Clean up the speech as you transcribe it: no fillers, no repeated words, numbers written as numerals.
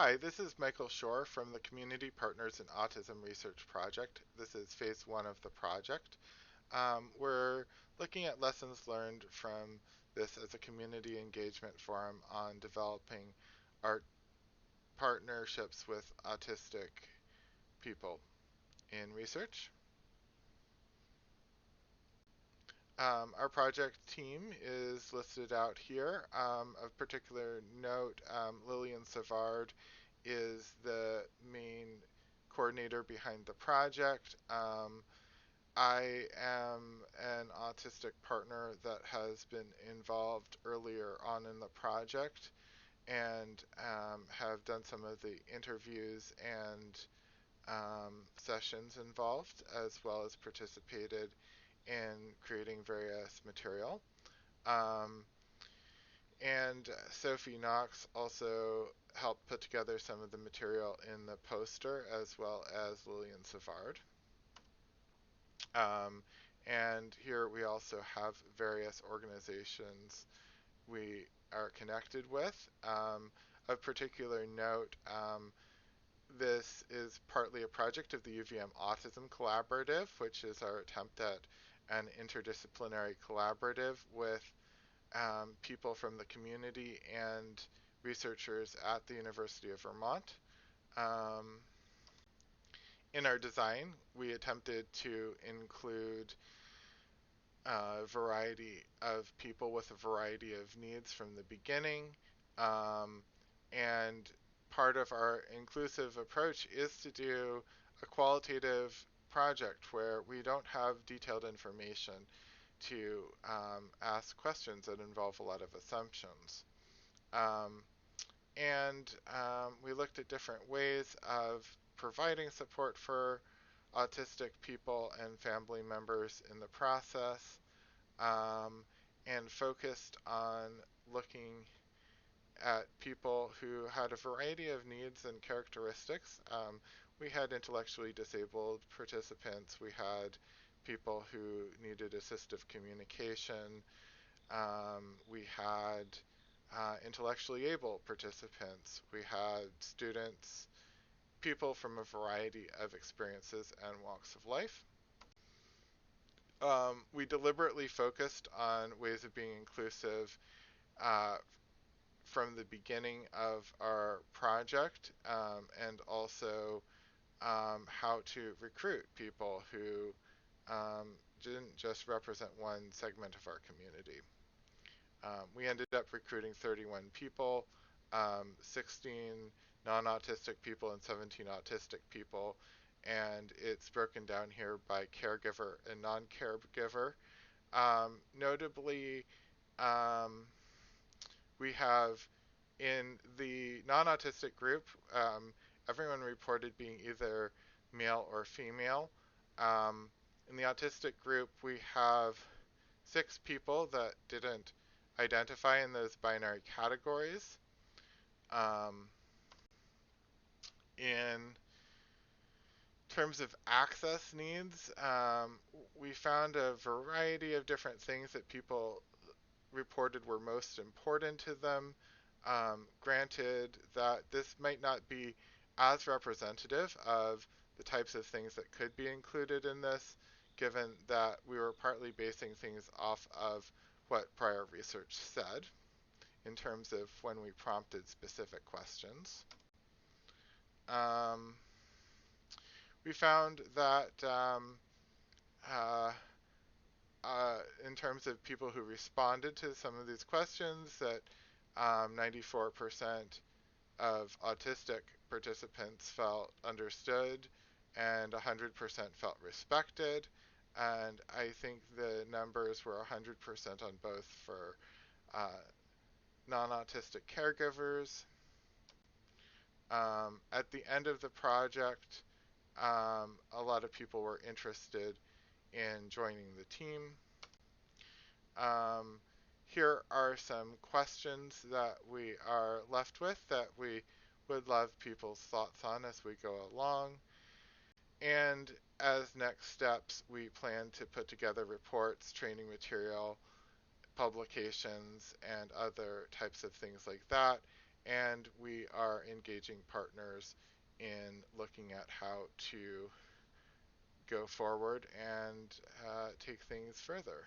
Hi, this is Michael Shor from the Community Partners in Autism Research Project. This is phase one of the project. We're looking at lessons learned from this as a community engagement forum on developing art partnerships with autistic people in research. Our project team is listed out here. Of particular note, Lillian Savard is the main coordinator behind the project. I am an autistic partner that has been involved earlier on in the project and have done some of the interviews and sessions involved, as well as participated in creating various material. Um, and Sophie Knox also helped put together some of the material in the poster, as well as Lillian Savard. Um, and here we also have various organizations we are connected with. Of particular note, this is partly a project of the UVM Autism Collaborative, which is our attempt at an interdisciplinary collaborative with people from the community and researchers at the University of Vermont. Um, in our design, we attempted to include a variety of people with a variety of needs from the beginning. Um, and part of our inclusive approach is to do a qualitative project where we don't have detailed information to ask questions that involve a lot of assumptions. Um, and we looked at different ways of providing support for autistic people and family members in the process, um, and focused on looking at people who had a variety of needs and characteristics. We had intellectually disabled participants, we had people who needed assistive communication, we had intellectually able participants, we had students, people from a variety of experiences and walks of life. We deliberately focused on ways of being inclusive uh, from the beginning of our project, and also how to recruit people who didn't just represent one segment of our community. We ended up recruiting 31 people, 16 non-autistic people and 17 autistic people, and it's broken down here by caregiver and non-caregiver. Notably, um, we have in the non-autistic group, everyone reported being either male or female. Um, in the autistic group, we have 6 people that didn't identify in those binary categories. Um, in terms of access needs, we found a variety of different things that people reported were most important to them. Granted that this might not be as representative of the types of things that could be included in this, given that we were partly basing things off of what prior research said in terms of when we prompted specific questions. Um, we found that uh, in terms of people who responded to some of these questions, that 94% of autistic participants felt understood and 100% felt respected. And I think the numbers were 100% on both for uh, non-autistic caregivers. At the end of the project, a lot of people were interested in joining the team. Um, Here are some questions that we are left with that we would love people's thoughts on as we go along. And as next steps, we plan to put together reports, training material, publications, and other types of things like that. and we are engaging partners in looking at how to go forward and take things further.